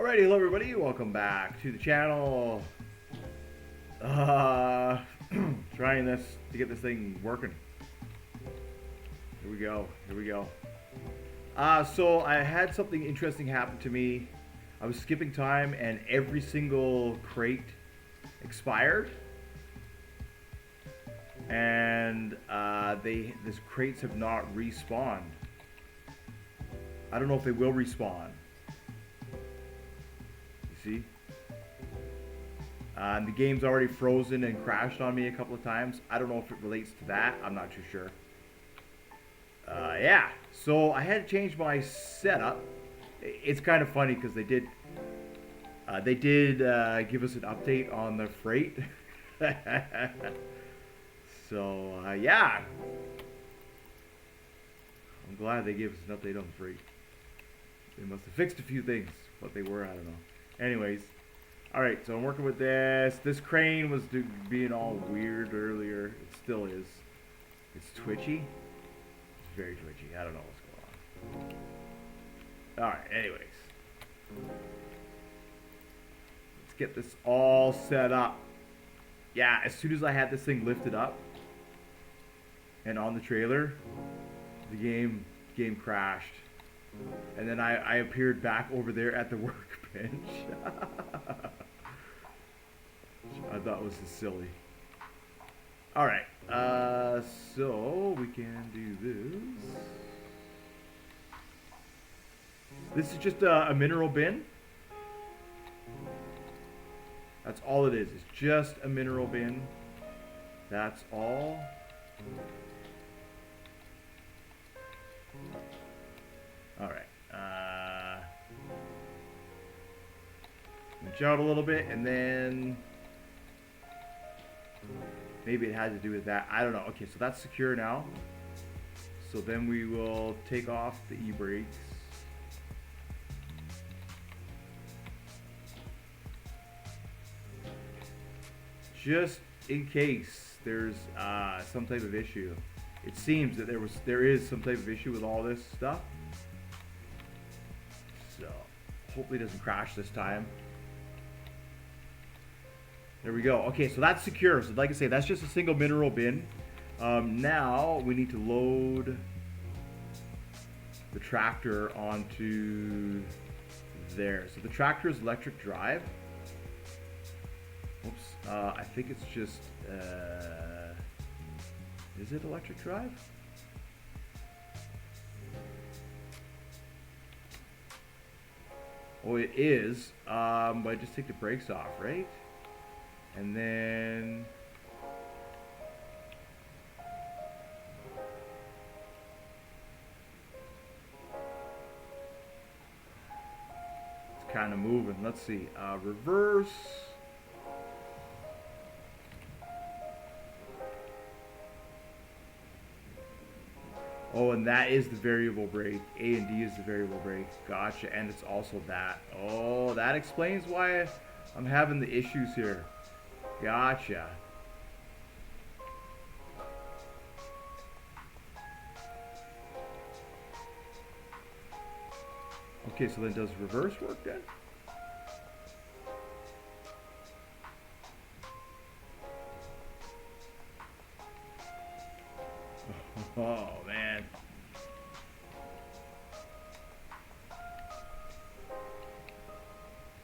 Alrighty, hello everybody, welcome back to the channel. Trying this to get this thing working. Here we go, here we go. So I had something interesting happen to me. I was skipping time and every single crate expired. And these crates have not respawned. I don't know if they will respawn. See? The game's already frozen and crashed on me a couple of times. I don't know if it relates to that. I'm not too sure. Yeah, so I had to change my setup. It's kind of funny because they did give us an update on the freight. So yeah, I'm glad they gave us an update on the freight. They must have fixed a few things. What they were, I don't know. Anyways, alright, so I'm working with this. This crane was being all weird earlier. It still is. It's twitchy. It's very twitchy. I don't know what's going on. Alright, anyways. Let's get this all set up. Yeah, as soon as I had this thing lifted up and on the trailer, the game crashed. And then I appeared back over there at the workbench. I thought was just silly. Alright, so we can do this. This is just a mineral bin. That's all it is. It's just a mineral bin. That's all. Alright. Inch out a little bit, and then maybe it had to do with that. I don't know. Okay, so that's secure now. So then we will take off the e-brakes. Just in case there's some type of issue. It seems that there is some type of issue with all this stuff. So hopefully it doesn't crash this time. There we go. Okay, so that's secure. So like I say, that's just a single mineral bin. Now we need to load the tractor onto there. So the tractor is electric drive. Oops. I think it's just is it electric drive? Oh, it is. But I just take the brakes off, right? And then it's kind of moving. Let's see. Reverse. Oh, and that is the variable brake. A and D is the variable brake. Gotcha. And it's also that. Oh, that explains why I'm having the issues here. Gotcha. Okay, so then does reverse work then? Oh, man.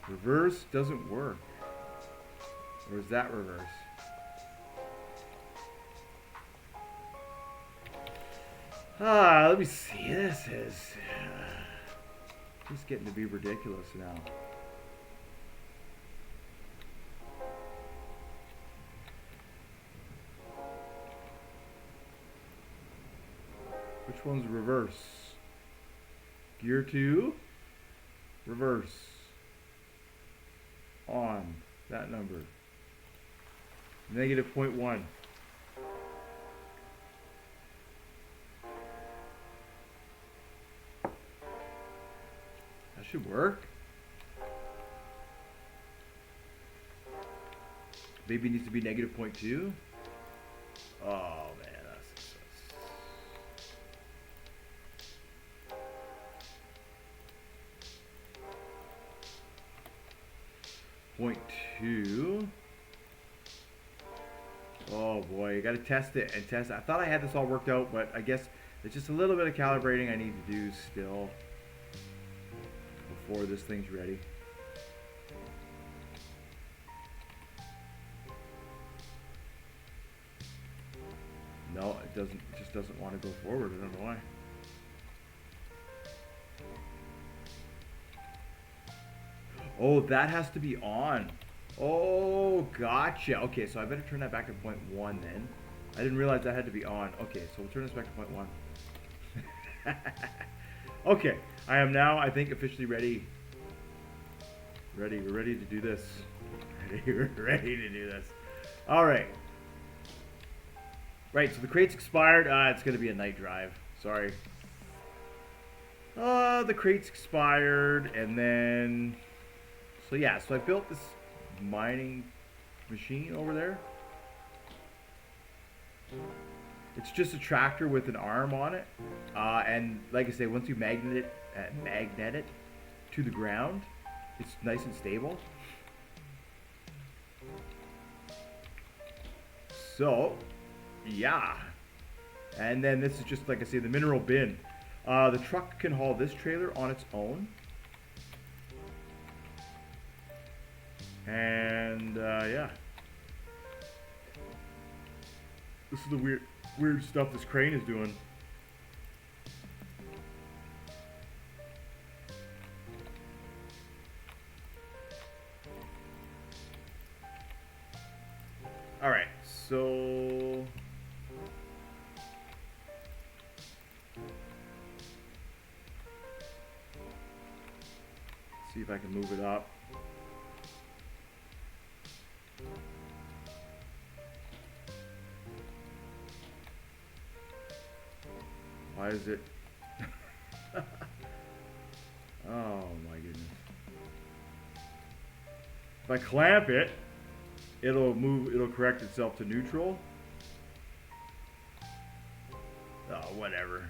Reverse doesn't work. Or is that reverse? Let me see. This is just getting to be ridiculous now. Which one's reverse? Gear 2. Reverse. On. That number. Negative 0.1. That should work. Maybe it needs to be negative 0.2. Oh man, that's point 2. Oh boy, you gotta test it and test it. I thought I had this all worked out, but I guess there's just a little bit of calibrating I need to do still before this thing's ready. No, it doesn't. It just doesn't want to go forward. I don't know why. Oh, that has to be on. Oh, gotcha. Okay, so I better turn that back to 0.1 then. I didn't realize that had to be on. Okay, so we'll turn this back to 0.1. Okay, I am now, I think, officially ready. We're ready to do this. We're ready to do this. All right. Right, so the crate's expired. It's going to be a night drive. Sorry. The crate's expired, and then... So yeah, so I built this mining machine over there. It's just a tractor with an arm on it. And like I say, once you magnet it to the ground, it's nice and stable. So, yeah. And then this is just, like I say, the mineral bin. The truck can haul this trailer on its own. And, yeah. This is the weird stuff this crane is doing. Alright, so... see if I can move it up. Why is it? Oh my goodness. If I clamp it, it'll correct itself to neutral. Oh, whatever.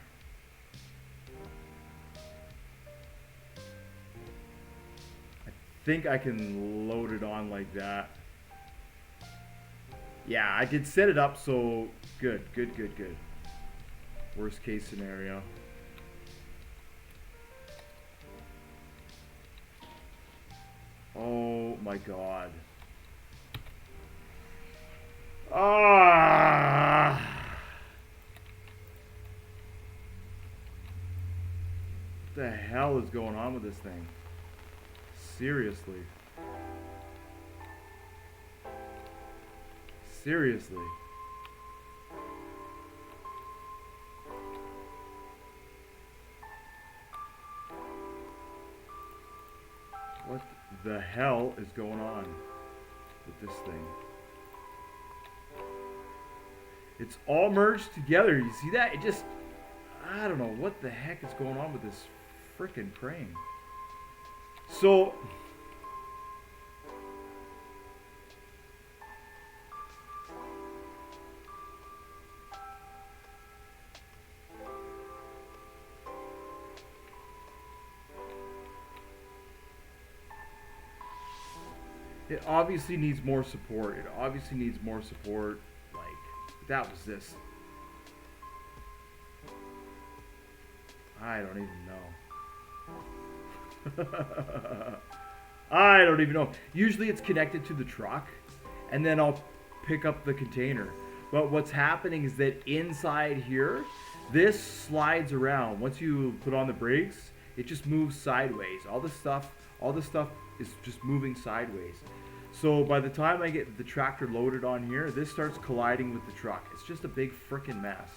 I think I can load it on like that. Yeah, I did set it up, so good. Worst case scenario. Oh my god. Ah! What the hell is going on with this thing? Seriously. Seriously. What the hell is going on with this thing? It's all merged together. You see that? It just... I don't know what the heck is going on with this frickin' crane. So... it obviously needs more support. Like, that was this. I don't even know. I don't even know. Usually it's connected to the truck, and then I'll pick up the container. But what's happening is that inside here, this slides around. Once you put on the brakes, it just moves sideways. All this stuff is just moving sideways. So by the time I get the tractor loaded on here, this starts colliding with the truck. It's just a big frickin' mess.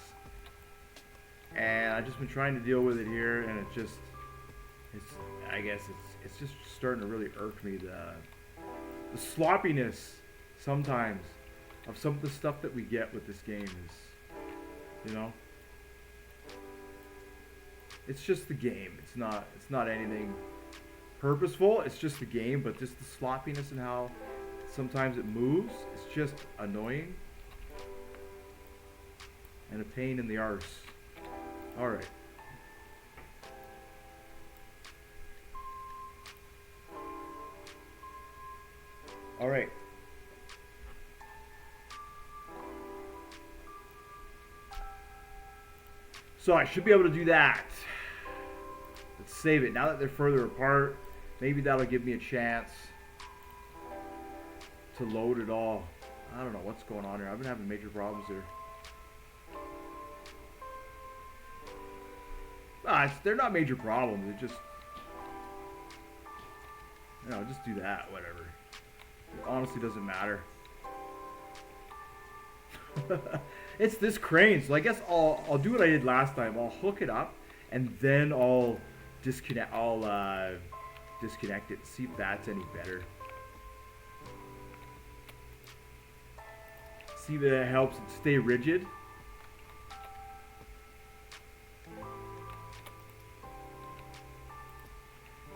And I've just been trying to deal with it here, and I guess it's just starting to really irk me, the sloppiness sometimes of some of the stuff that we get with this game is, you know, it's just the game. It's not anything purposeful. It's just the game, but just the sloppiness and how sometimes it moves, it's just annoying and a pain in the arse. All right. All right. So I should be able to do that. Let's save it. Now that they're further apart, maybe that'll give me a chance to load it all. I don't know what's going on here. I've been having major problems here. They're not major problems. It just, just do that. Whatever. It honestly doesn't matter. It's this crane, so I guess I'll do what I did last time. I'll hook it up, and then I'll disconnect. Disconnect it. See if that's any better. See if it helps it stay rigid.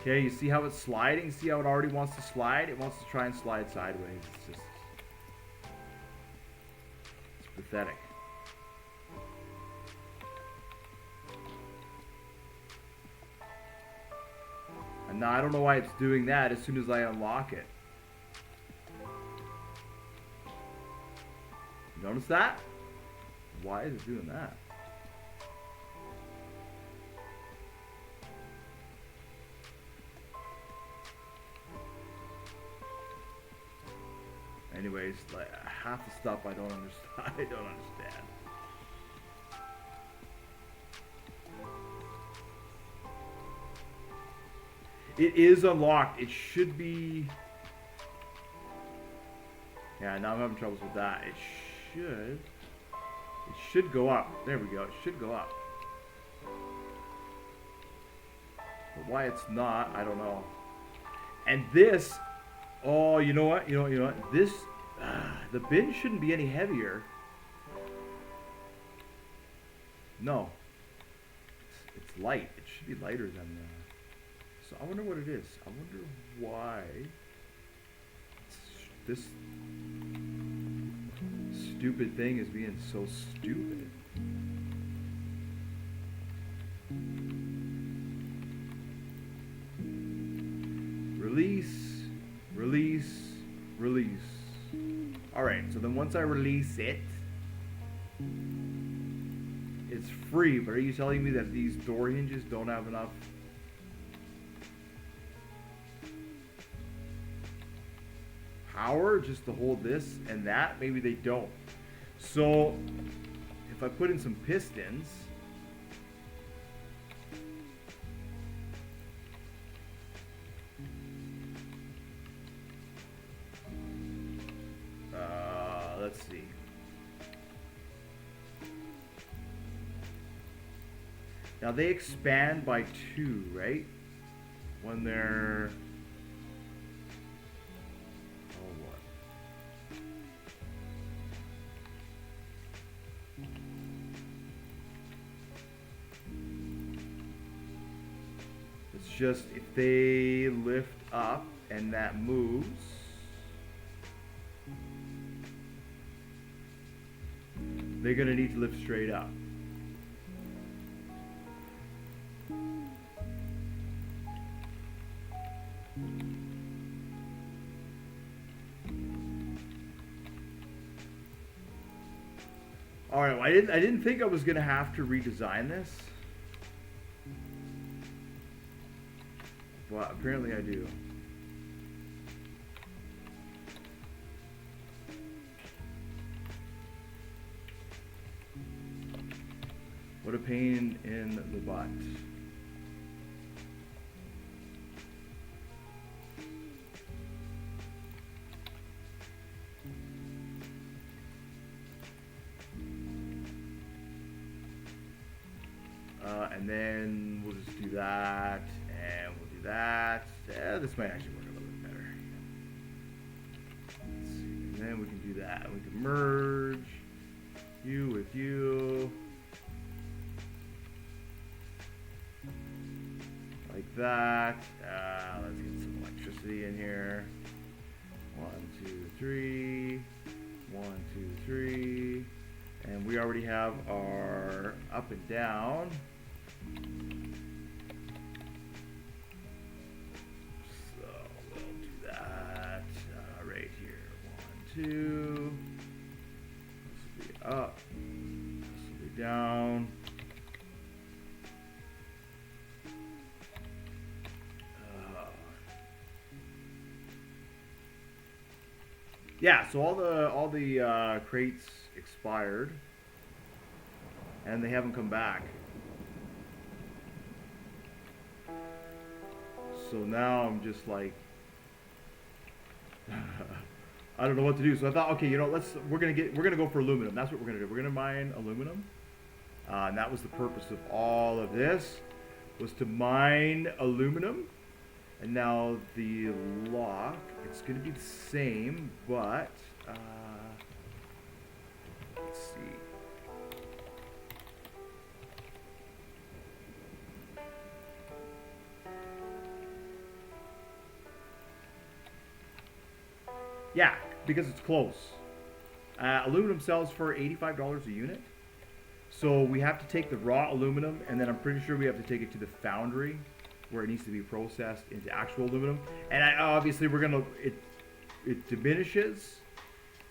Okay, you see how it's sliding? See how it already wants to slide? It wants to try and slide sideways. It's pathetic. And now I don't know why it's doing that as soon as I unlock it. Notice that? Why is it doing that? Anyways, like half the stuff I don't understand. I don't understand. It is unlocked. It should be. Yeah, now I'm having troubles with that. It should go up. There we go. It should go up. But why it's not, I don't know. And this, oh, you know what? You know what? This, the bin shouldn't be any heavier. No. It's light. It should be lighter than that. So I wonder what it is. I wonder why this stupid thing is being so stupid. Release, release, release. Alright, so then once I release it, it's free, but are you telling me that these door hinges don't have enough power just to hold this and that? Maybe they don't. So if I put in some pistons, let's see. Now they expand by 2, right? When they're just if they lift up and that moves, they're gonna need to lift straight up. All right, well, I didn't think I was gonna have to redesign this. Well, apparently I do. What a pain in the butt. And then we'll just do that, and we'll do that. This might actually work a little bit better. Let's see. And then we can do that. We can merge you with you. Like that. Let's get some electricity in here. 1, 2, 3. 1, 2, 3. And we already have our up and down. So we'll do that right 2. This will be up. This will be down. Yeah, so all the crates expired, and they haven't come back. So now I'm just like, I don't know what to do. So I thought, okay, you know, we're gonna go for aluminum. That's what we're gonna do. We're gonna mine aluminum, and that was the purpose of all of this, was to mine aluminum. And now the lock, it's gonna be the same, but let's see. Yeah, because it's close. Aluminum sells for $85 a unit. So we have to take the raw aluminum, and then I'm pretty sure we have to take it to the foundry where it needs to be processed into actual aluminum. And obviously it diminishes,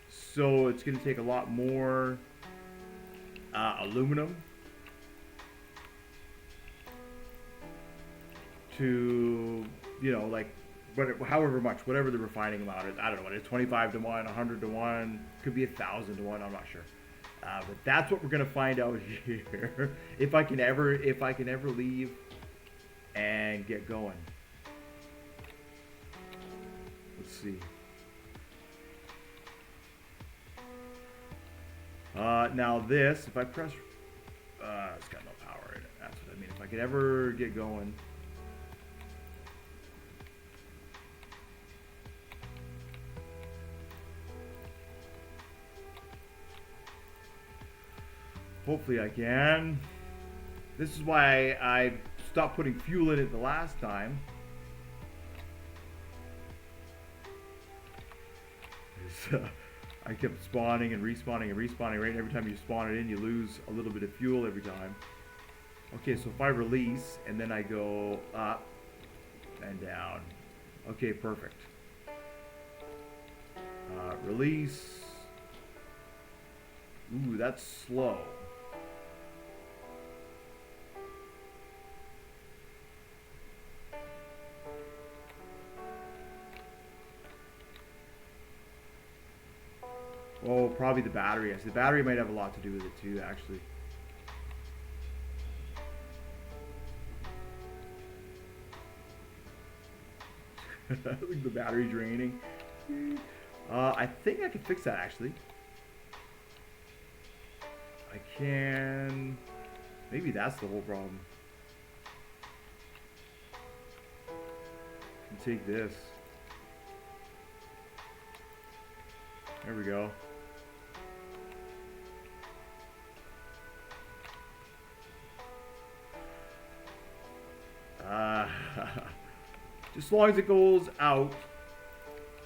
so it's gonna take a lot more aluminum to, you know, like, however much, whatever the refining amount is. I don't know what it is, 25 to 1, 100 to 1, could be 1,000 to 1, I'm not sure. But that's what we're gonna find out here. if I can ever leave and get going. Let's see. Now this, if I press, it's got no power in it. That's what I mean. If I could ever get going. Hopefully I can. This is why I stopped putting fuel in it the last time. I kept spawning and respawning and respawning, right? And every time you spawn it in, you lose a little bit of fuel every time. Okay, so if I release and then I go up and down. Okay, perfect. Release. Ooh, that's slow. Oh, probably the battery. The battery might have a lot to do with it too, actually. I think the battery draining. I think I can fix that, actually. I can... Maybe that's the whole problem. I can take this. There we go. Just as long as it goes out.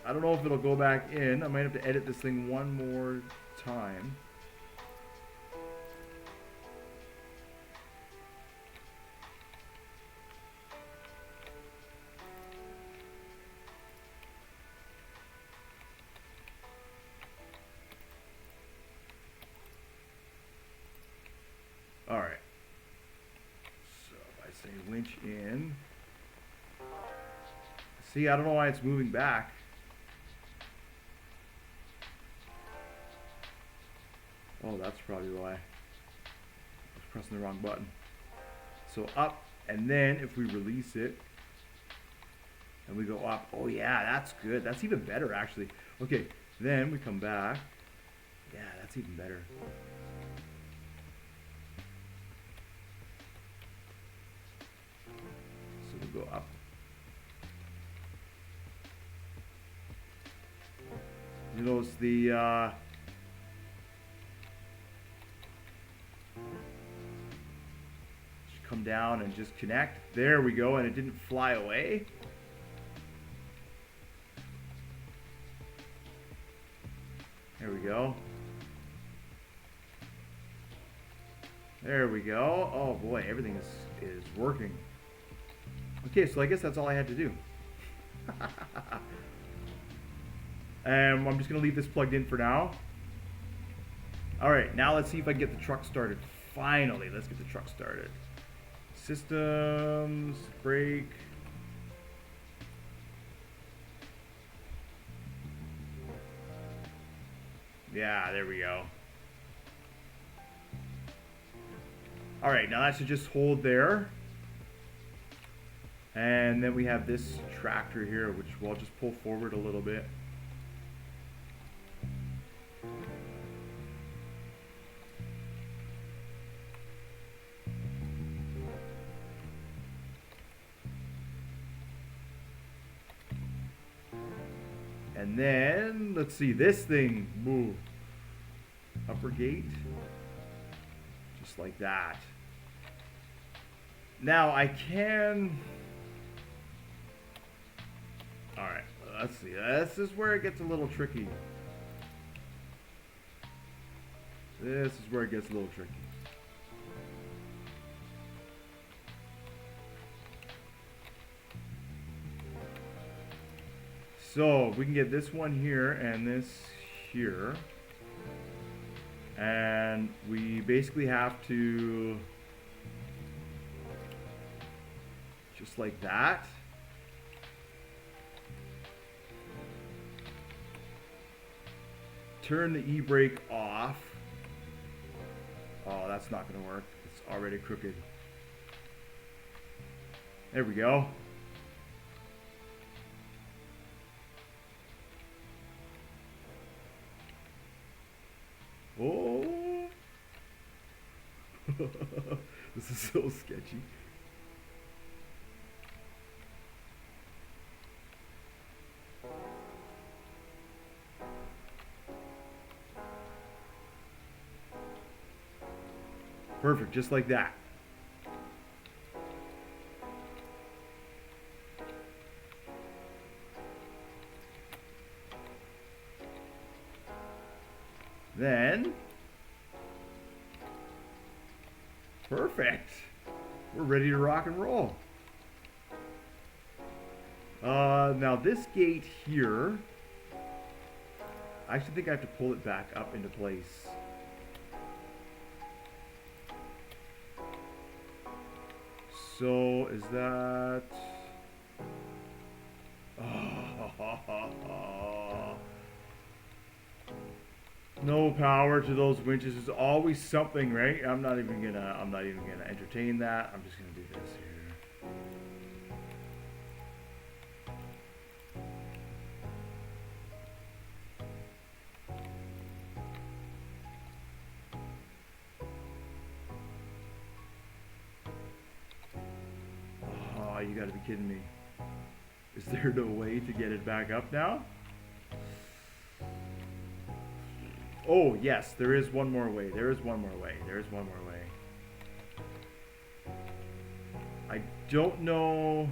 I don't know if it'll go back in. I might have to edit this thing one more time. Alright. So if I say winch in. See, I don't know why it's moving back. Oh, that's probably why. I was pressing the wrong button. So up, and then if we release it, and we go up, oh yeah, that's good. That's even better, actually. Okay, then we come back. Yeah, that's even better. So we go up. You notice the just come down and just connect. There we go, and it didn't fly away. There we go. There we go. Oh boy, everything is working. Okay, so I guess that's all I had to do. I'm just going to leave this plugged in for now. Alright, now let's see if I can get the truck started. Finally, let's get the truck started. Systems, brake. Yeah, there we go. Alright, now that should just hold there. And then we have this tractor here, which we'll just pull forward a little bit. And then, let's see, this thing move. Upper gate. Just like that. Now I can... Alright, let's see. This is where it gets a little tricky. This is where it gets a little tricky. So we can get this one here and this here. And we basically have to just like that. Turn the e-brake off. Oh, that's not going to work. It's already crooked. There we go. Oh. This is so sketchy. Perfect, just like that. Then, perfect. We're ready to rock and roll. Now this gate here, I actually think I have to pull it back up into place. So is that... Oh. No power to those winches. There's always something, right? I'm not even gonna entertain that. I'm just gonna do this here. Oh, you gotta be kidding me. Is there no way to get it back up now? Oh, yes, there is one more way. There is one more way. There is one more way. I don't know.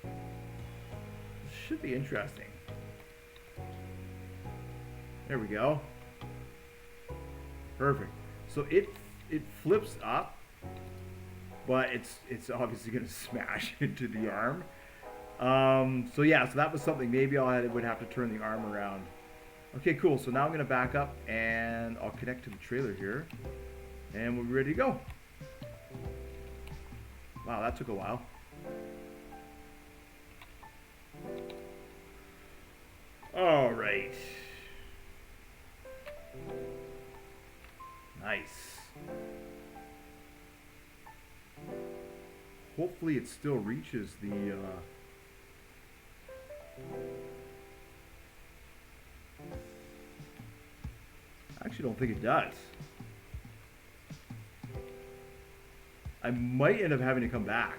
This should be interesting. There we go. Perfect. So it flips up, but it's obviously going to smash into the arm. So yeah, so that was something. Maybe I would have to turn the arm around. Okay, cool. So now I'm going to back up and I'll connect to the trailer here. And we'll be ready to go. Wow, that took a while. All right. Nice. Hopefully it still reaches the... I actually don't think it does. I might end up having to come back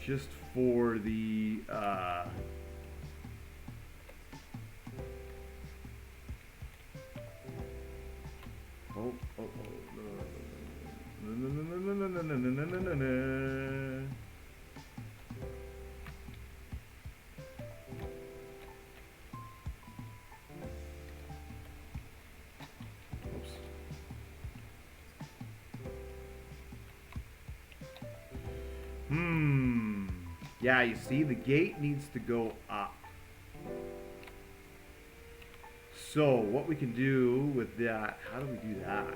just for the Yeah, you see, the gate needs to go up. So what we can do with that, how do we do that?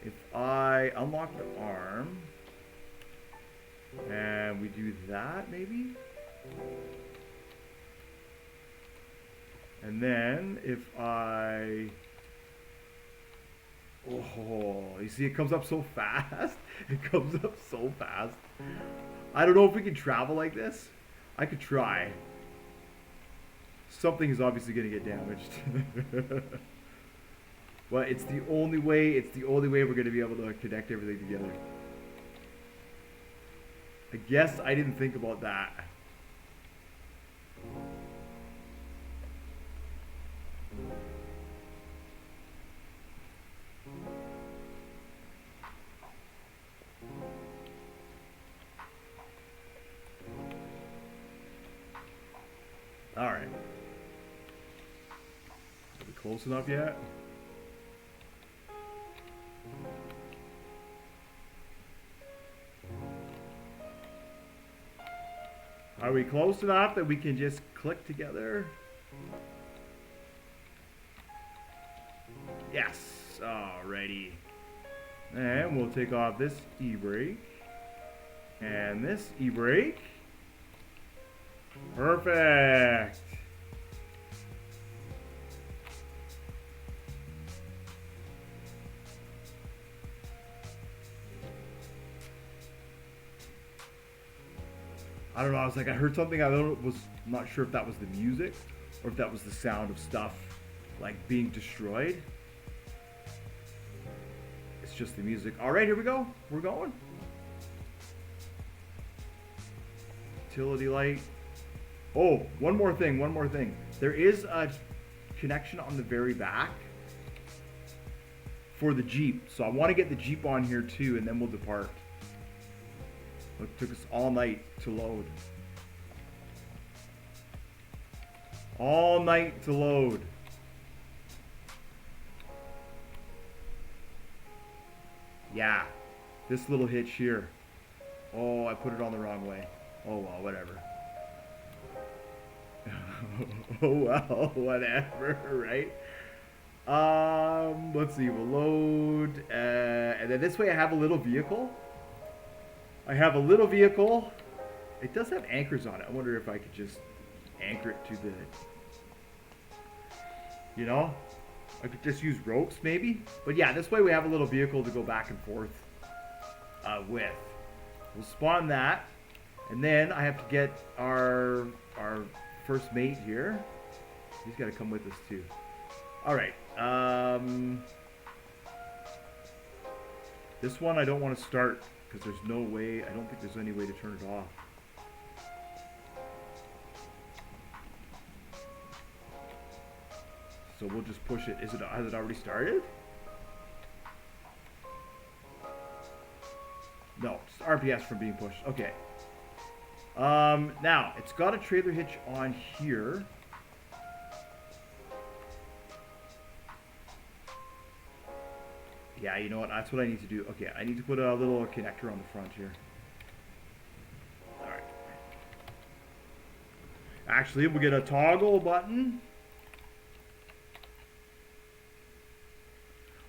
If I unlock the arm, and we do that maybe? And then if I... Oh, you see it comes up so fast. It comes up so fast. I don't know if we can travel like this. I could try. Something is obviously going to get damaged. But it's the only way we're going to be able to connect everything together. I guess I didn't think about that. Alright. Are we close enough yet? Are we close enough that we can just click together? Yes. Alrighty. And we'll take off this e-brake. And this e-brake. Perfect. I don't know, I was like, I heard something, was not sure if that was the music or if that was the sound of stuff like being destroyed. It's just the music. All right, here we go. We're going. Utility light. Oh, one more thing. There is a connection on the very back for the Jeep. So I want to get the Jeep on here too, and then we'll depart. It took us all night to load. All night to load. Yeah, this little hitch here. Oh, I put it on the wrong way. Oh well, whatever. Oh well, whatever, right? Let's see, we'll load, and then this way I have a little vehicle. It does have anchors on it. I wonder if I could just anchor it to the, you know, I could just use ropes maybe. But yeah, this way we have a little vehicle to go back and forth with. We'll spawn that, and then I have to get our first mate here. He's got to come with us too. All right. This one I don't want to start because there's no way. I don't think there's any way to turn it off. So we'll just push it. Has it already started? No, it's RPS from being pushed. Okay. Now it's got a trailer hitch on here. Yeah, you know what? That's what I need to do. Okay, I need to put a little connector on the front here. All right. Actually, we'll get a toggle button.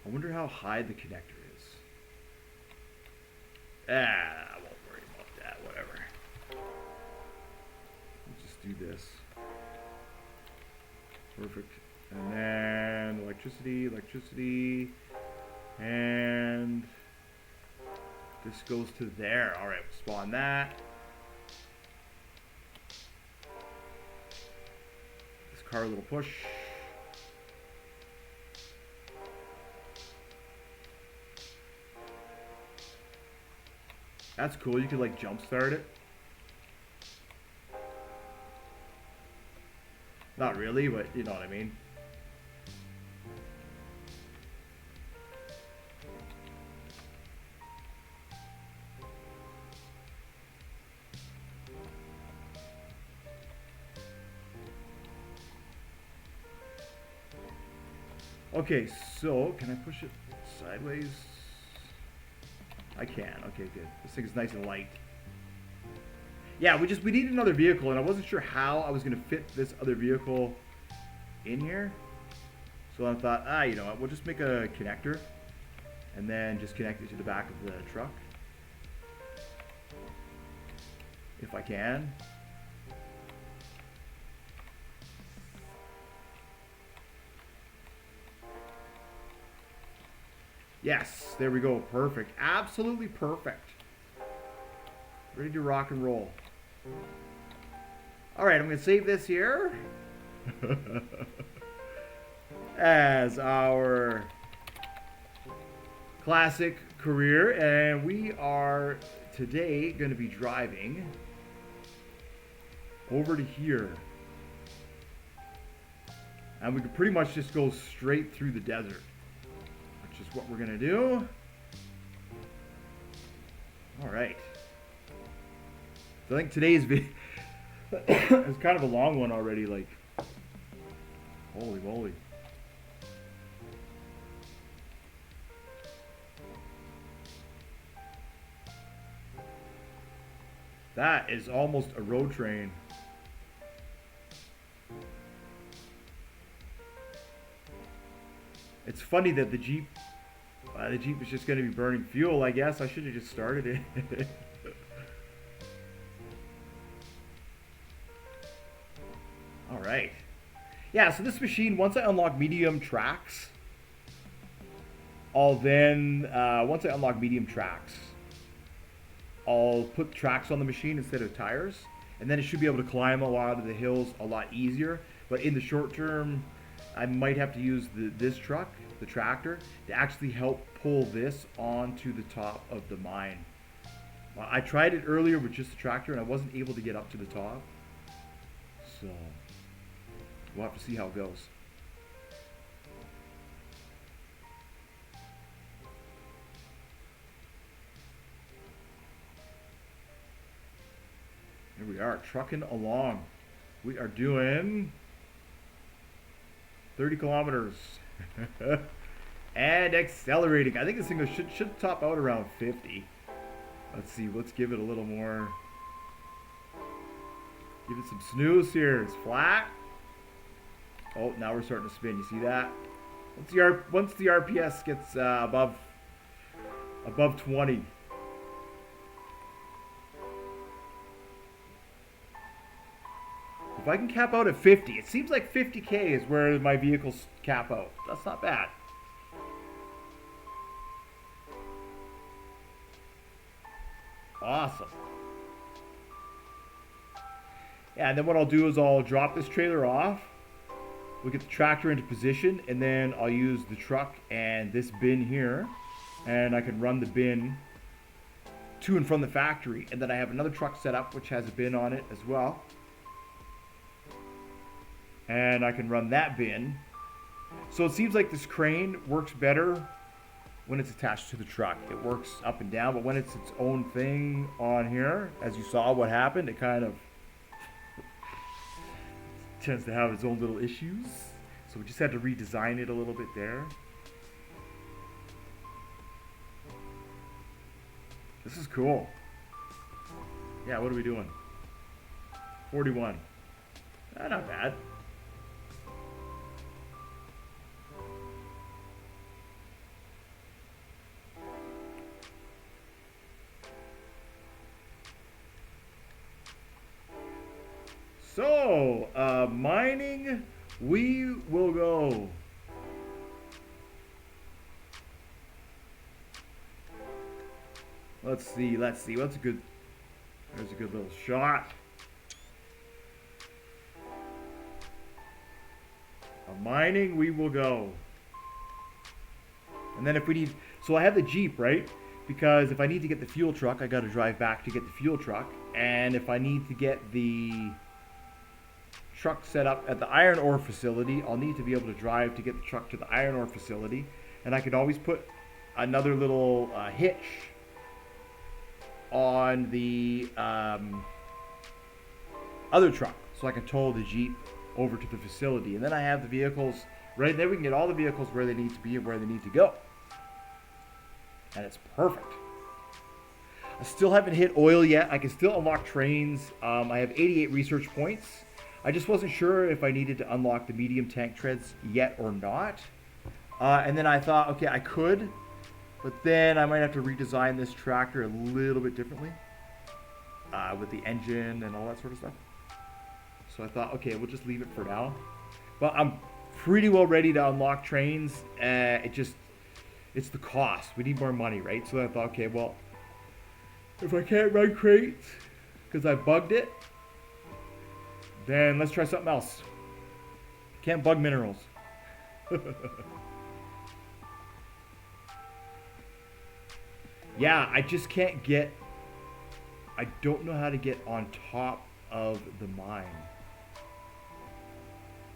I wonder how high the connector is. I won't worry about that. Whatever. Let's just do this. Perfect. And then electricity. And this goes to there. All right, we'll spawn that. This car a little push. That's cool. You could like jump start it. Not really, but you know what I mean. Okay, so can I push it sideways? I can. Okay, good. This thing's nice and light. Yeah, we need another vehicle, and I wasn't sure how I was gonna fit this other vehicle in here. So I thought, you know what, we'll just make a connector and then just connect it to the back of the truck. If I can. Yes, there we go. Perfect. Absolutely perfect. Ready to rock and roll. Alright, I'm going to save this here. As our classic career. And we are today going to be driving over to here. And we could pretty much just go straight through the desert. Which is what we're going to do. Alright. So I think today's video is kind of a long one already, like, holy moly. That is almost a road train. It's funny that the Jeep is just going to be burning fuel. I guess I should have just started it. All right. Yeah, so this machine, once I unlock medium tracks, I'll put tracks on the machine instead of tires, and then it should be able to climb a lot of the hills a lot easier. But in the short term, I might have to use this truck, the tractor, to actually help pull this onto the top of the mine. I tried it earlier with just the tractor, and I wasn't able to get up to the top. So we'll have to see how it goes. Here we are, trucking along. We are doing 30 kilometers. And accelerating. I think this thing should top out around 50. Let's see, let's give it a little more. Give it some snooze here. It's flat. Oh, now we're starting to spin. You see that? Once the RPS gets above 20. If I can cap out at 50, it seems like 50k is where my vehicles cap out. That's not bad. Awesome. Yeah, and then what I'll do is I'll drop this trailer off. We'll get the tractor into position, and then I'll use the truck and this bin here, and I can run the bin to and from the factory. And then I have another truck set up which has a bin on it as well. And I can run that bin. So it seems like this crane works better when it's attached to the truck. It works up and down, but when it's its own thing on here, as you saw what happened, it kind of tends to have its own little issues. So we just had to redesign it a little bit there. This is cool. Yeah, what are we doing? 41. Not bad. So, mining, we will go. Let's see. What's a good, there's a good little shot. Mining, we will go. And then if we need, so I have the Jeep, right? Because if I need to get the fuel truck, I got to drive back to get the fuel truck. And if I need to get the truck set up at the iron ore facility, I'll need to be able to drive to get the truck to the iron ore facility. And I can always put another little hitch on the other truck, so I can tow the Jeep over to the facility. And then I have the vehicles right there. We can get all the vehicles where they need to be and where they need to go. And it's perfect. I still haven't hit oil yet. I can still unlock trains. I have 88 research points. I just wasn't sure if I needed to unlock the medium tank treads yet or not. And then I thought, okay, I could, but then I might have to redesign this tractor a little bit differently with the engine and all that sort of stuff. So I thought, okay, we'll just leave it for now. But I'm pretty well ready to unlock trains. It's the cost. We need more money, right? So I thought, okay, well, if I can't run crates because I bugged it, then let's try something else. Can't bug minerals. Yeah, I just can't get... I don't know how to get on top of the mine.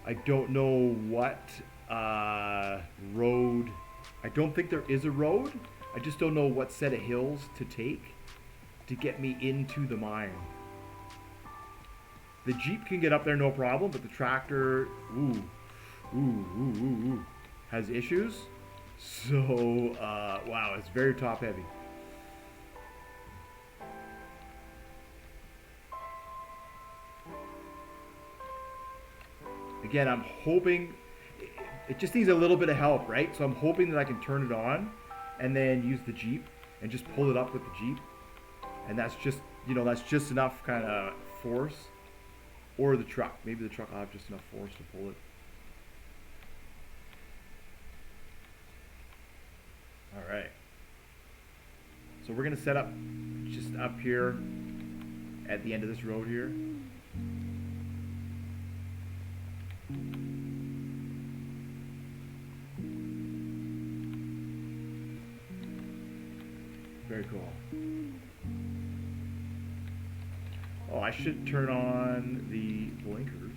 I don't know what road... I don't think there is a road. I just don't know what set of hills to take to get me into the mine. The Jeep can get up there no problem, but the tractor, has issues. So, wow, it's very top heavy. Again, I'm hoping, it just needs a little bit of help, right? So I'm hoping that I can turn it on and then use the Jeep and just pull it up with the Jeep. And that's just, you know, that's just enough kind of force. Or the truck. Maybe the truck will have just enough force to pull it. Alright. So we're going to set up just up here at the end of this road here. Very cool. Oh, I should turn on the blinkers.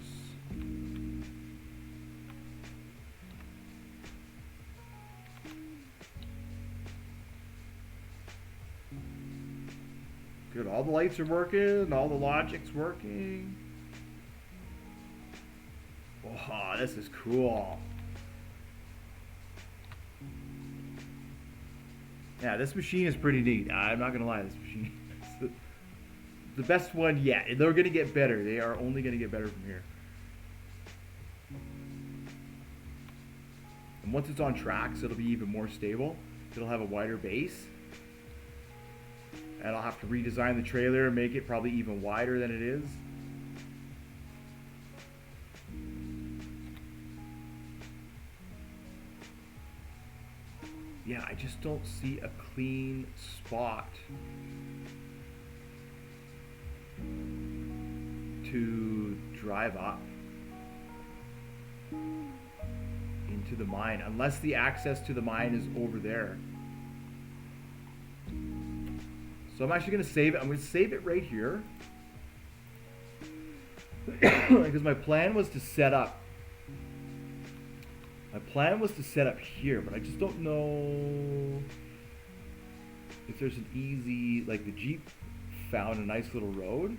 Good, all the lights are working, all the logic's working. Oh, this is cool. Yeah, this machine is pretty neat. I'm not gonna lie, this machine is the best one yet. And they're gonna get better. They are only gonna get better from here. And once it's on tracks, it'll be even more stable. It'll have a wider base. And I'll have to redesign the trailer and make it probably even wider than it is. Yeah, I just don't see a clean spot to drive up into the mine, unless the access to the mine is over there. So I'm actually going to save it. I'm going to save it right here. Because my plan was to set up. My plan was to set up here, but I just don't know if there's an easy, like the Jeep found a nice little road.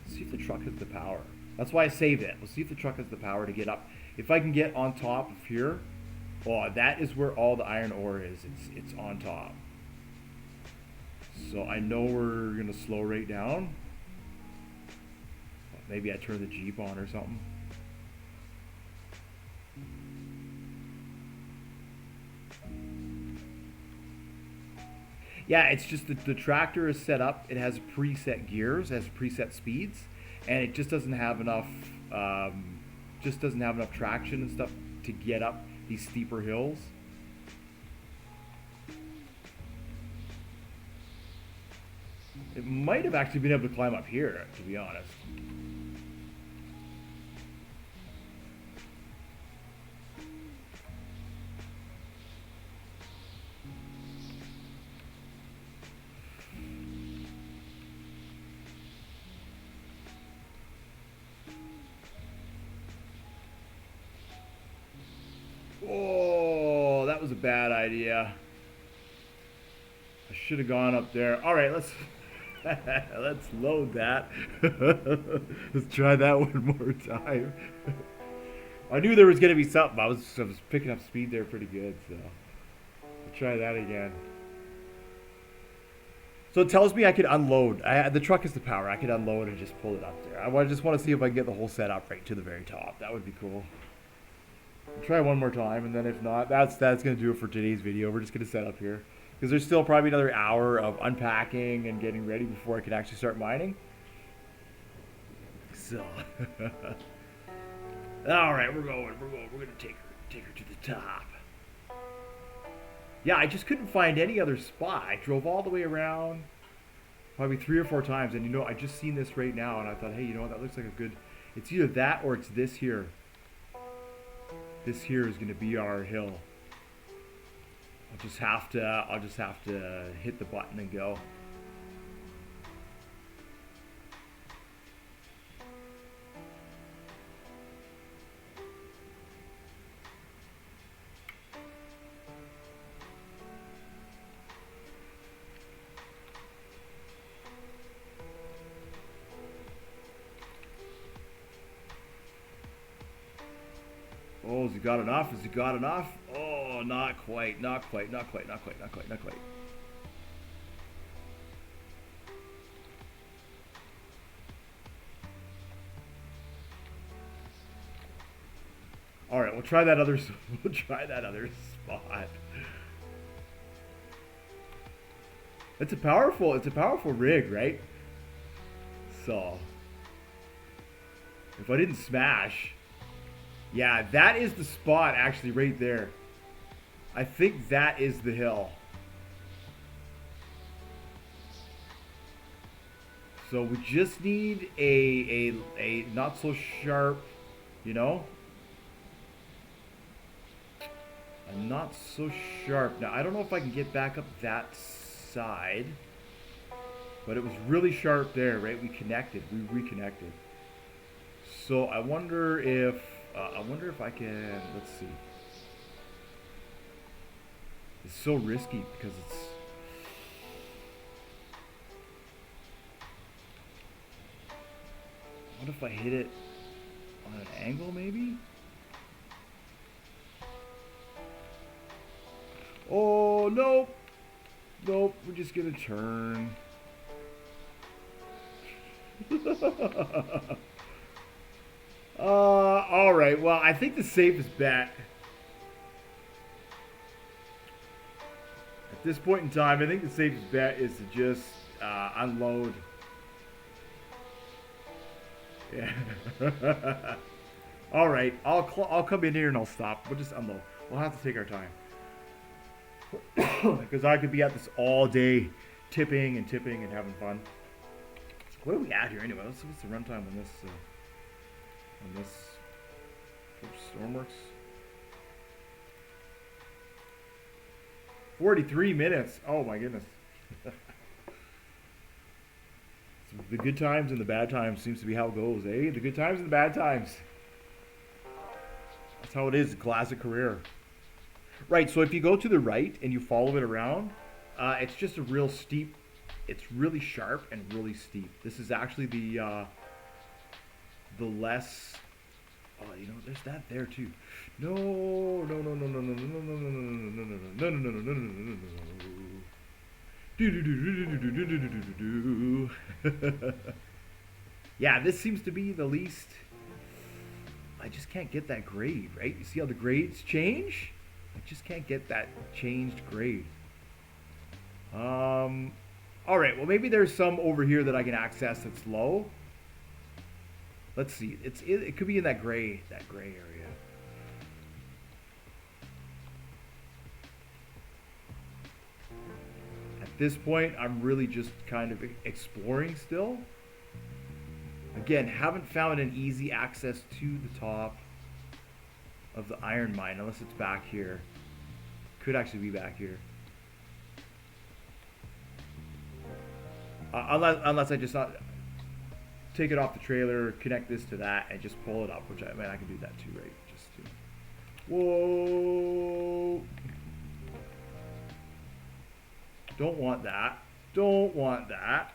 Let's see if the truck has the power. That's why I saved it. We'll see if the truck has the power to get up. If I can get on top of here, oh, that is where all the iron ore is. It's on top. So I know we're gonna slow right down. Maybe I turn the Jeep on or something. Yeah, it's just that the tractor is set up. It has preset gears, it has preset speeds, and it just doesn't have enough. Traction and stuff to get up these steeper hills. It might have actually been able to climb up here, to be honest. Oh, that was a bad idea. I should have gone up there. All right, let's let's load that. Let's try that one more time. I knew there was gonna be something. I was picking up speed there pretty good. So Try that again. So it tells me I could unload. The truck is the power. I could unload and just pull it up there. Just want to see if I can get the whole setup right to the very top. That would be cool. I'll try one more time, and then if not, that's going to do it for today's video. We're just going to set up here. Because there's still probably another hour of unpacking and getting ready before I can actually start mining. So, all right, we're going. We're going to take her to the top. Yeah, I just couldn't find any other spot. I drove all the way around probably 3 or 4 times. And, I just seen this right now. And I thought, hey, that looks like a good... It's either that or it's this here. This here is going to be our hill. I'll just have to hit the button and go. Oh, has he got enough? Has he got enough? Oh, not quite, not quite, not quite, not quite, not quite, not quite. All right, we'll try that other spot. It's a powerful rig, right? So, if I didn't smash, yeah, that is the spot actually right there. I think that is the hill. So we just need a not so sharp, a not so sharp. Now I don't know if I can get back up that side, but it was really sharp there, right? We reconnected. So I wonder if I can, let's see. It's so risky because it's... What if I hit it on an angle maybe? Oh, nope. Nope, we're just gonna turn. All right. Well, I think the safest bet at this point in time, I think the safest bet is to just unload. Yeah. All right. I'll come in here and I'll stop. We'll just unload. We'll have to take our time because I could be at this all day, tipping and having fun. What are we at here anyway? What's the runtime on this? Stormworks. 43 minutes. Oh my goodness. The good times and the bad times seems to be how it goes, eh? The good times and the bad times. That's how it is, a classic career. Right, so if you go to the right and you follow it around, it's just a real steep, it's really sharp and really steep. This is actually the less... Oh, there's that there too. No. Yeah, this seems to be the least. I just can't get that grade, right? You see how the grades change? I just can't get that changed grade. All right. Well, maybe there's some over here that I can access that's low. Let's see. It could be in that gray area. At this point, I'm really just kind of exploring still. Again, haven't found an easy access to the top of the iron mine unless it's back here. Could actually be back here. Unless I just not take it off the trailer, connect this to that, and just pull it up, which I can do that too, right? Just to... Whoa! Don't want that. Don't want that.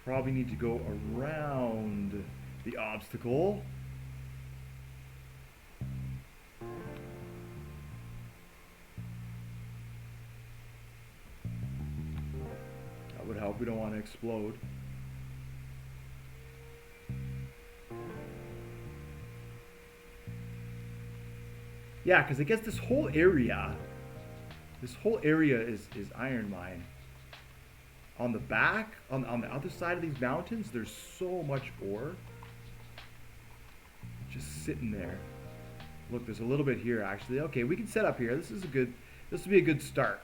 Probably need to go around the obstacle. help. We don't want to explode. Yeah, because I guess this whole area is iron mine. On the back, on the other side of these mountains, there's so much ore. Just sitting there. Look, there's a little bit here actually. Okay, we can set up here. This will be a good start.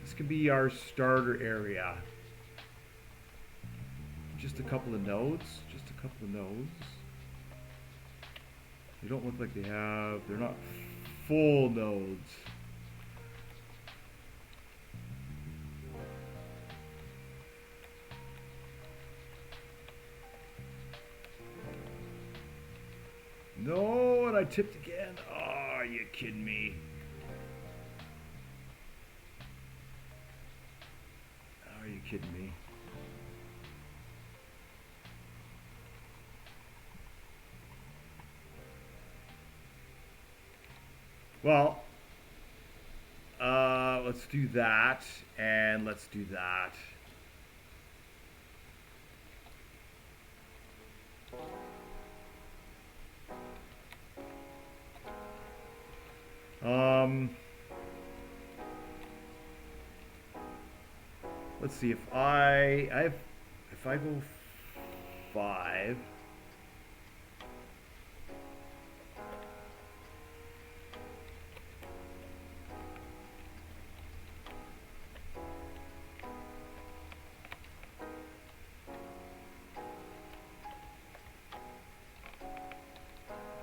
This could be our starter area. Just a couple of nodes. Just a couple of nodes. They don't look like they're not full nodes. No, and I tipped again. Oh, are you kidding me? Are you kidding me? Well, let's do that, and let's do that. Let's see if I go 5.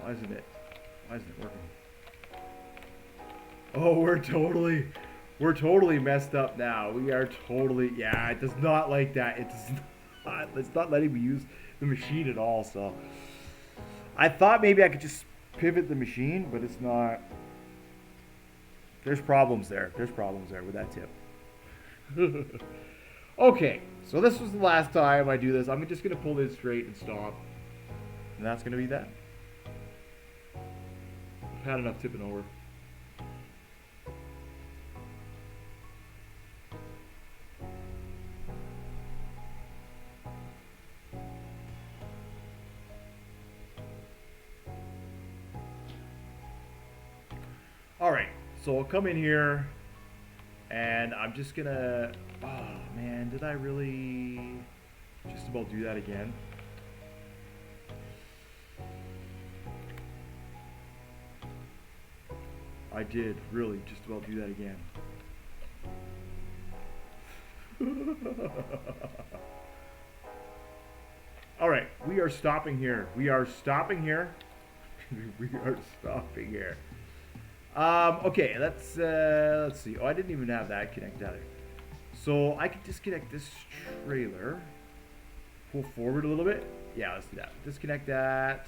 Why isn't it working? Oh, we're totally messed up now. We are totally, yeah, it does not like that. It's not letting me use the machine at all, so. I thought maybe I could just pivot the machine, but it's not. There's problems there. There's problems there with that tip. Okay, so this was the last time I do this. I'm just gonna pull this straight and stop. And that's gonna be that. I've had enough tipping over. Alright, so I'll come in here and I'm just gonna, oh man, did I really just about do that again? I did really just about do that again. Alright, we are stopping here. We are stopping here. We are stopping here. Okay, let's see. Oh, I didn't even have that connected either. So I could disconnect this trailer. Pull forward a little bit. Yeah, let's do that. Disconnect that.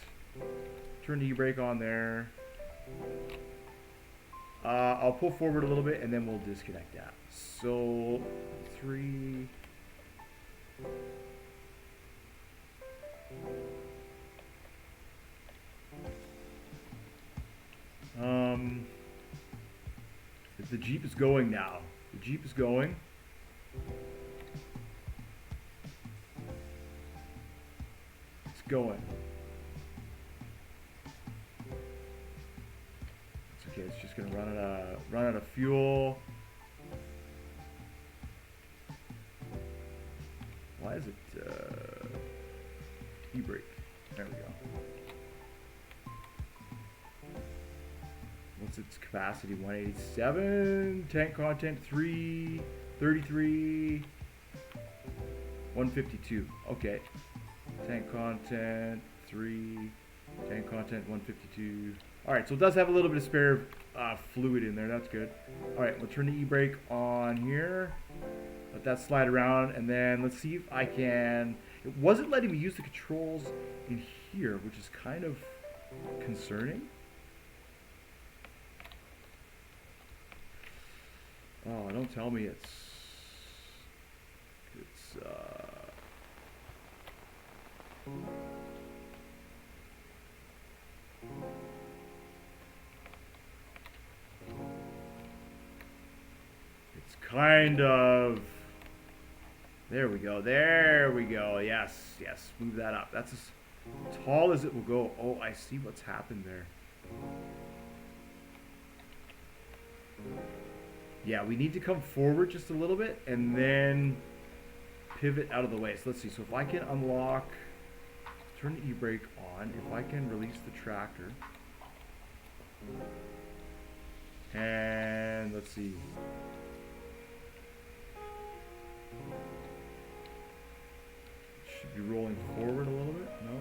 Turn the e-brake on there. I'll pull forward a little bit and then we'll disconnect that. So 3. The Jeep is going now. The Jeep is going. It's going. It's okay. It's just gonna run out of fuel. Why is it e-brake? There we go. What's its capacity? 187. Tank content 3. 33. 152. Okay. Tank content 3. Tank content 152. Alright, so it does have a little bit of spare fluid in there. That's good. Alright, we'll turn the e-brake on here. Let that slide around, and then let's see if I can. It wasn't letting me use the controls in here, which is kind of concerning. Oh, don't tell me it's kind of There we go. There we go. Yes, yes. Move that up. That's as tall as it will go. Oh, I see what's happened there. Yeah, we need to come forward just a little bit and then pivot out of the way. So let's see. So if I can unlock, turn the e-brake on, if I can release the tractor, and let's see. Should be rolling forward a little bit. No.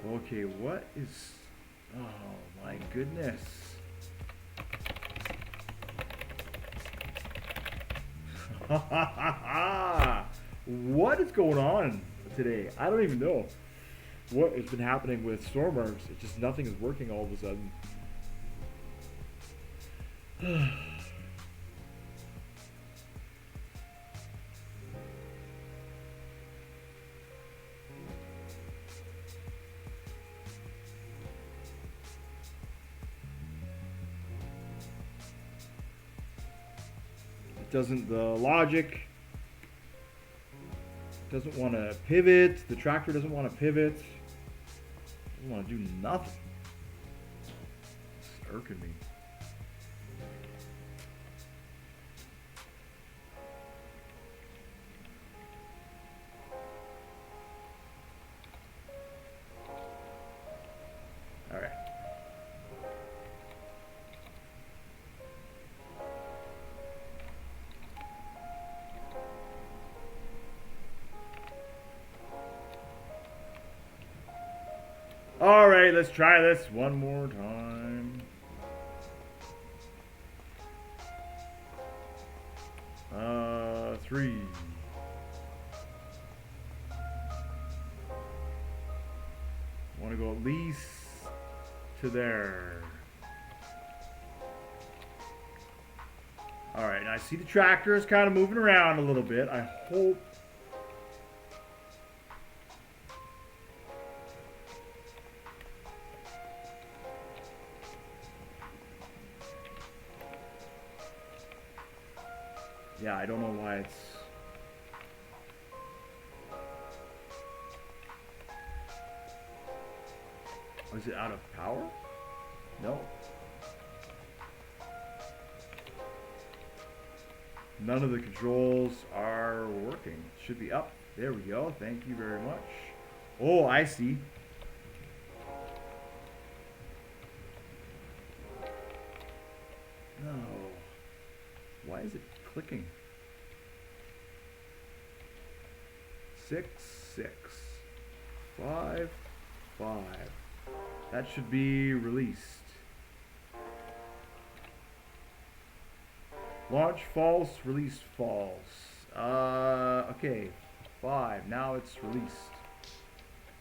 Okay, what is... Oh my goodness. What is going on today? I don't even know what has been happening with Stormworks. It's just nothing is working all of a sudden. Doesn't the logic doesn't want to pivot, the tractor doesn't want to pivot, doesn't want to do nothing. It's irking me. All right. All right, let's try this one more time. Three. Want to go at least to there. All right, now I see the tractor is kind of moving around a little bit. I hope. Yeah, I don't know why it's... Oh, is it out of power? No. None of the controls are working. It should be up. There we go. Thank you very much. Oh, I see. No. Why is it clicking? 6, 6, 5, 5. That should be released. Launch false, release false. Okay, 5. Now it's released.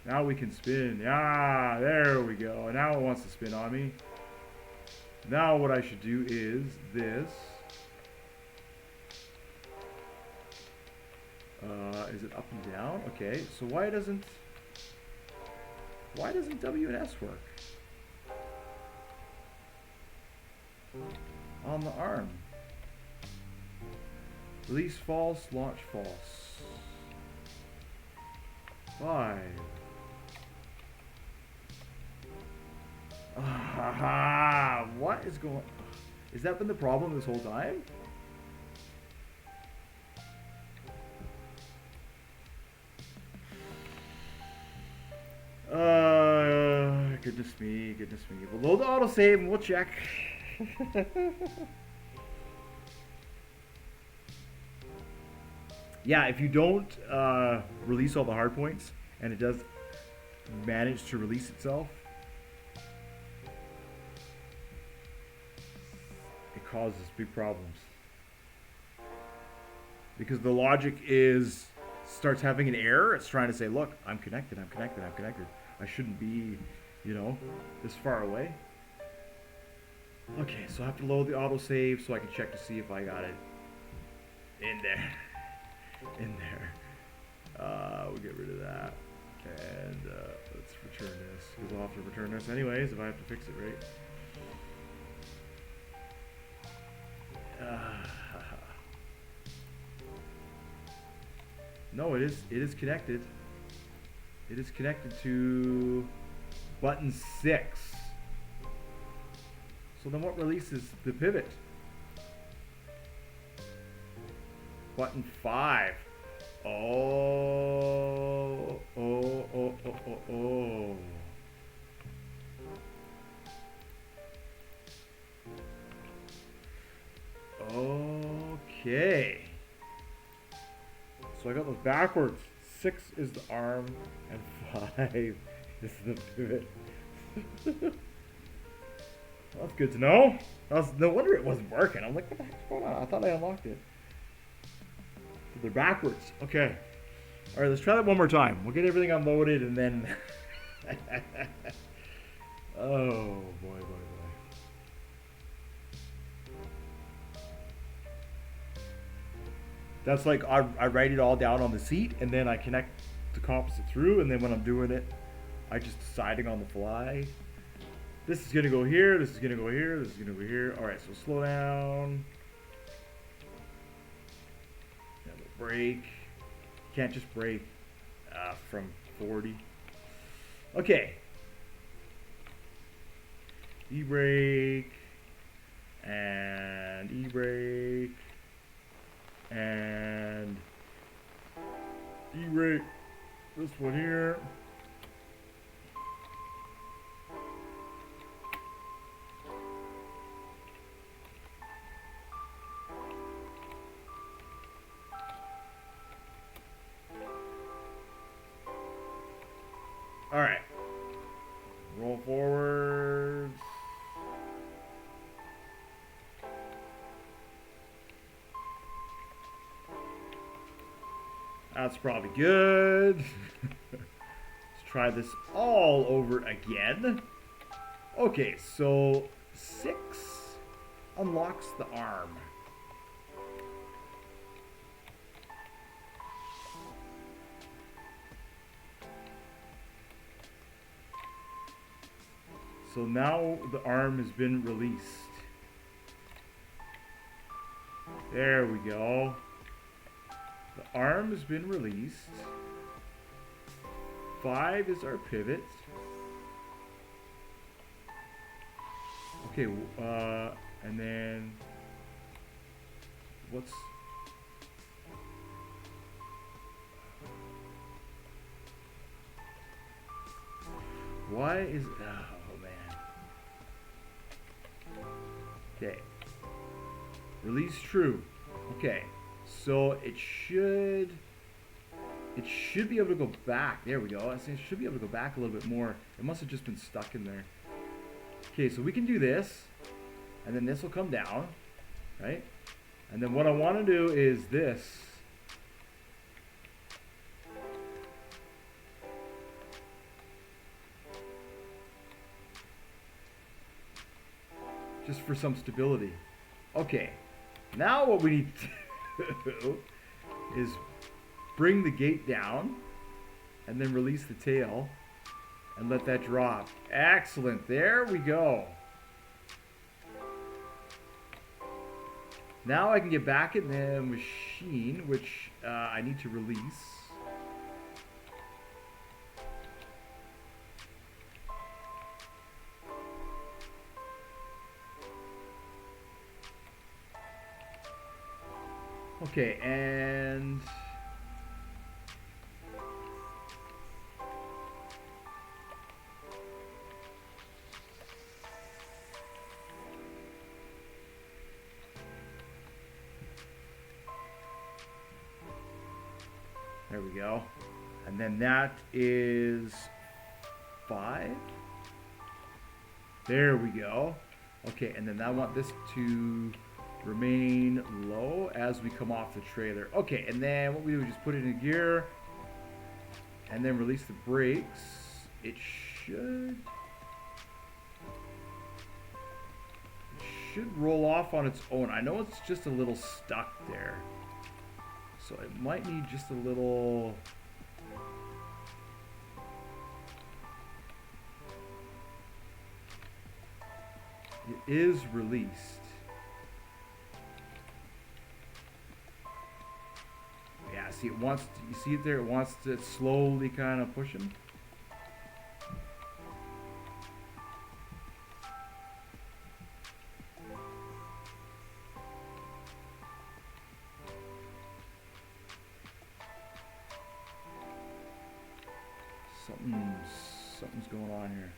Now we can spin. Yeah, there we go. Now it wants to spin on me. Now what I should do is this. Is it up and down? Okay, so why doesn't W and S work on the arm? Release false, launch false. 5. Ah, what is going? Has that been the problem this whole time? Goodness me, goodness me. We'll load the autosave and we'll check. Yeah, if you don't release all the hard points and it does manage to release itself, it causes big problems. Because the logic starts having an error. It's trying to say, look, I'm connected, I'm connected, I'm connected. I shouldn't be, this far away. Okay, so I have to load the autosave so I can check to see if I got it in there. In there. We'll get rid of that. And let's return this, because I'll have to return this anyways if I have to fix it, right? No, it is connected. It is connected to button 6. So then what releases the pivot? Button 5. Oh. Okay. So I got those backwards. 6 is the arm and 5 is the pivot. That's good to know. No wonder it wasn't working. I'm like, what the heck's going on? I thought I unlocked it. So they're backwards. Okay. All right, let's try that one more time. We'll get everything unloaded and then... Oh, boy. That's like, I write it all down on the seat, and then I connect the composite through, and then when I'm doing it, I just deciding on the fly. This is gonna go here, this is gonna go here, this is gonna go here. All right, so slow down. Yeah, we'll brake. Can't just brake from 40. Okay. E-brake, and E-brake. And E-rate this one here. All right. Roll forwards. That's probably good. Let's try this all over again. Okay, so 6 unlocks the arm. So now the arm has been released. There we go. The arm has been released. 5 is our pivot. Okay, and then what's... Why is... Oh, man. Okay. Release true. Okay. So it should be able to go back. There we go. I say it should be able to go back a little bit more. It must have just been stuck in there. Okay, so we can do this, and then this will come down, right? And then what I want to do is this. Just for some stability. Okay. Now what we need to do is bring the gate down and then release the tail and let that drop. Excellent. There we go. Now I can get back in the machine, which I need to release. Okay, and there we go. And then that is 5. There we go. Okay, and then I want this to remain low as we come off the trailer. Okay, and then what we do is just put it in gear and then release the brakes. It should roll off on its own. I know it's just a little stuck there, so it might need just a little It is released. Yeah, see it wants to, you see it there? It wants to slowly kind of push him. Something's going on here.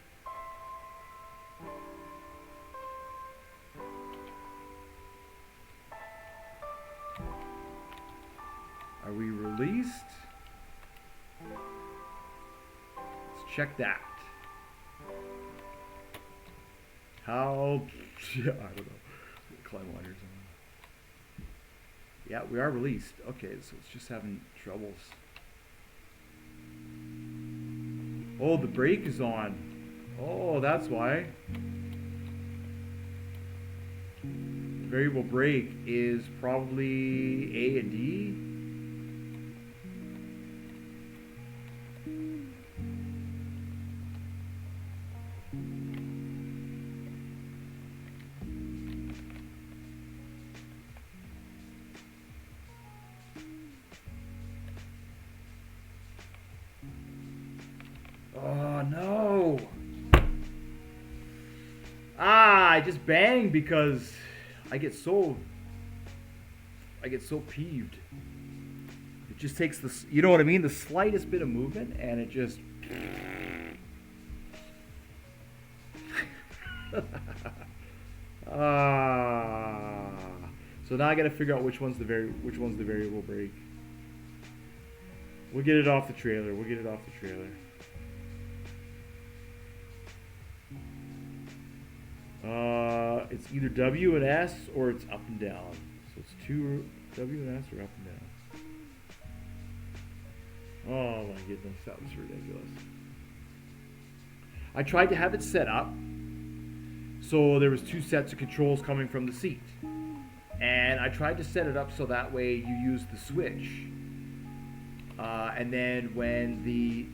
Are we released? Let's check that. How? Yeah, I don't know. Climb on here somewhere. Yeah, we are released. Okay, so it's just having troubles. Oh, the brake is on. Oh, that's why. The variable brake is probably A and D. Oh no! I just banged because I get so peeved. It just takes the, you know what I mean, the slightest bit of movement, and it just. So now I got to figure out which one's the variable brake. We'll get it off the trailer. It's either W and S or it's up and down. So it's two W and S or up and down. Oh my goodness, that was ridiculous. I tried to have it set up so there was two sets of controls coming from the seat. And I tried to set it up so that way you use the switch. And then when the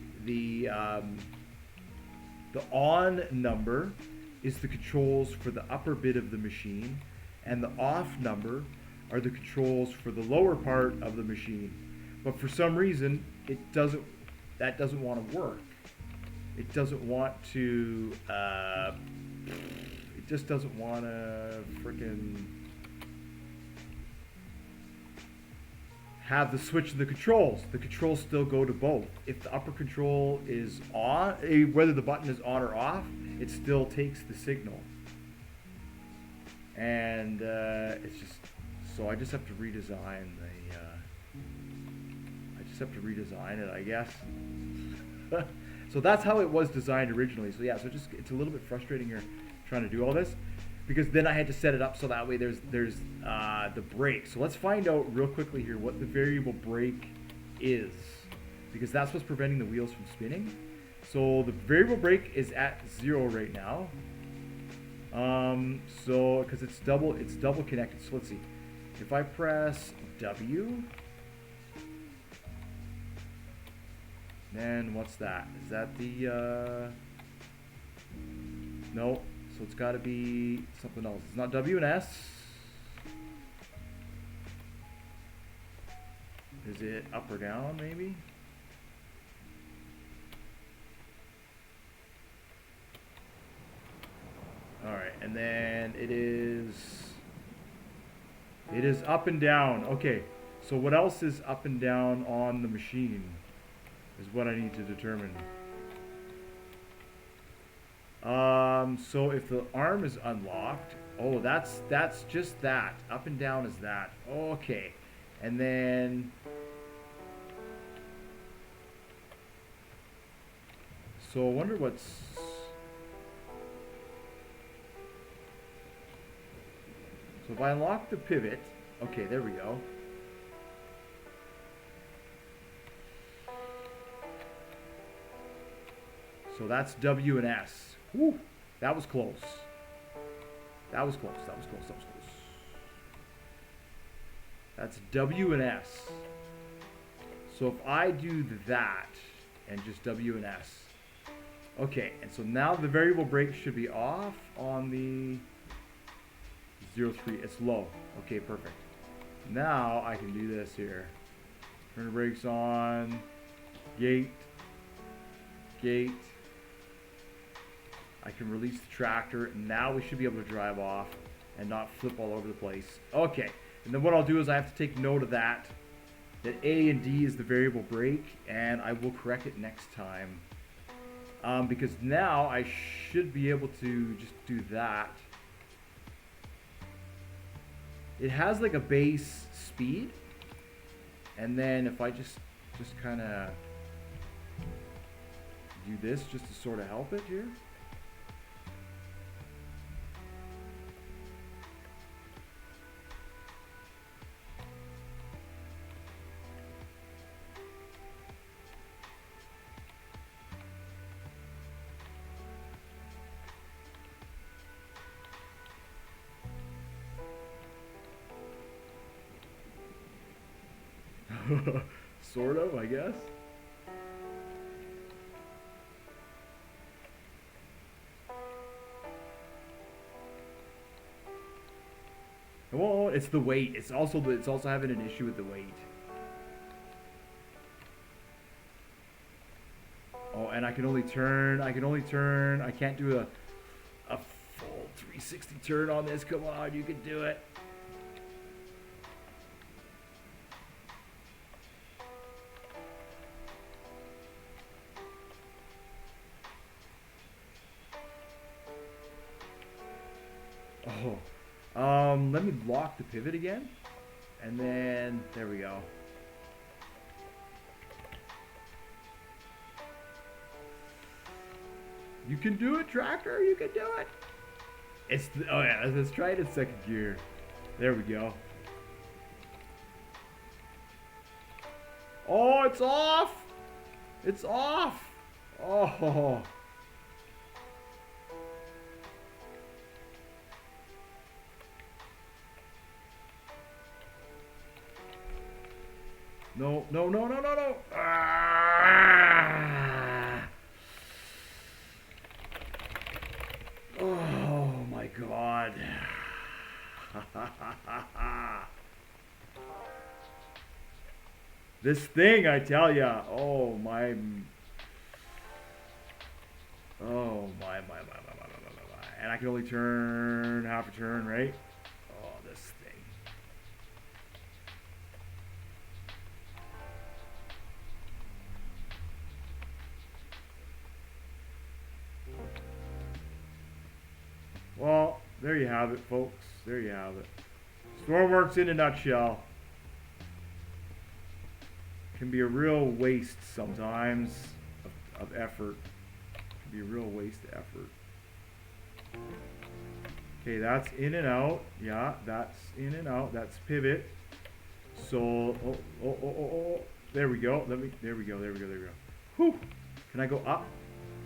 on number is the controls for the upper bit of the machine, and the off number are the controls for the lower part of the machine. But for some reason, that doesn't want to work. It doesn't want to, it just doesn't want to frickin' have the switch of the controls. The controls still go to both. If the upper control is on, whether the button is on or off, it still takes the signal. And it's just, so I just have to redesign it, I guess. So that's how it was designed originally. So yeah, so it's a little bit frustrating here trying to do all this, because then I had to set it up so that way there's the brake. So let's find out real quickly here what the variable brake is, because that's what's preventing the wheels from spinning. So the variable brake is at 0 right now. So because it's double connected. So let's see. If I press W, then what's that? Is that the no? So it's got to be something else. It's not W and S. Is it up or down, maybe? Alright, and then it is up and down. Okay, so what else is up and down on the machine is what I need to determine. So if the arm is unlocked, oh, that's just that. Up and down is that. Okay, and then so I wonder what's. So if I unlock the pivot, okay, there we go. So that's W and S. Woo, that was close. That was close. That's W and S. So if I do that and just W and S. Okay, and so now the variable brake should be off on the 0.03. It's low. Okay, perfect. Now I can do this here. Turn the brakes on. Gate. Gate. I can release the tractor. Now we should be able to drive off and not flip all over the place. Okay. And then what I'll do is I have to take note of that. That A and D is the variable brake, and I will correct it next time. Because now I should be able to just do that. It has like a base speed, and then if I just kind of do this just to sort of help it here. Sort of, I guess. Oh, it's the weight. It's also having an issue with the weight. Oh, and I can only turn. I can't do a full 360 turn on this. Come on, you can do it. Let me lock the pivot again, and then there we go. You can do it, tractor. You can do it. Oh yeah, let's try it in second gear. There we go. Oh, it's off. It's off. Oh. No. Ah. Oh my God. This thing, I tell ya. Oh my. And I can only turn half a turn, right? Oh, this thing. Well, there you have it, folks. There you have it. Stormworks in a nutshell. Can be a real waste sometimes of effort. Can be a real waste of effort. Okay, that's in and out. Yeah, that's in and out. That's pivot. So, oh. There we go. There we go. Whew. Can I go up?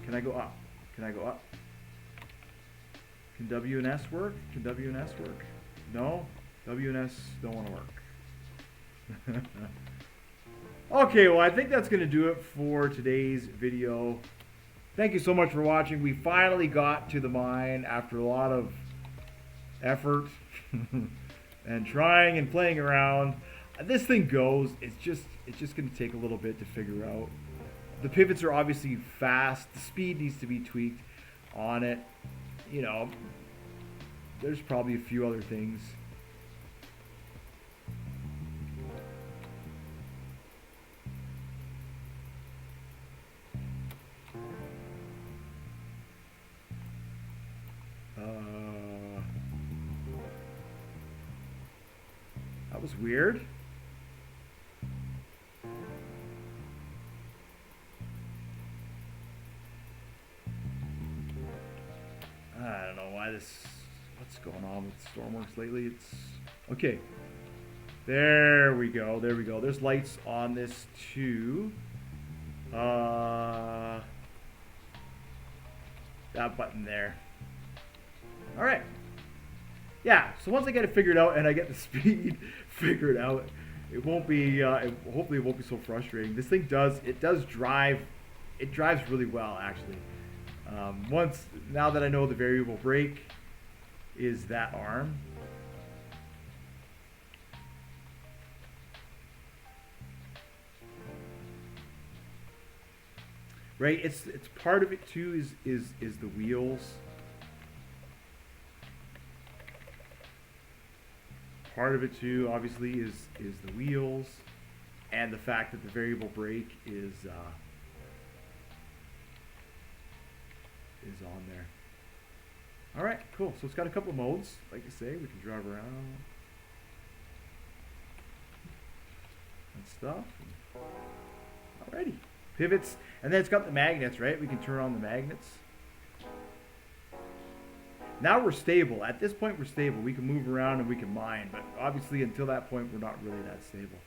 Can I go up? Can W and S work? No? W and S don't want to work. Okay, well, I think that's going to do it for today's video. Thank you so much for watching. We finally got to the mine after a lot of effort and trying and playing around. This thing goes. It's just going to take a little bit to figure out. The pivots are obviously fast. The speed needs to be tweaked on it. You know, there's probably a few other things. That was weird. I don't know why what's going on with Stormworks lately. It's okay. There we go. There's lights on this too. That button there. All right. Yeah, so once I get it figured out and I get the speed figured out, it won't be, hopefully it won't be so frustrating. This thing drives really well, actually. Now that I know the variable brake is that arm, right? It's part of it too is the wheels. Part of it too, obviously, is the wheels, and the fact that the variable brake is on there. All right, cool. So it's got a couple of modes, like I say. We can drive around and stuff. Alrighty, pivots, and then it's got the magnets, right? We can turn on the magnets. Now we're stable. At this point, we're stable. We can move around and we can mine, but obviously until that point, we're not really that stable.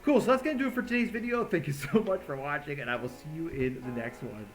Cool, so that's going to do it for today's video. Thank you so much for watching, and I will see you in the next one.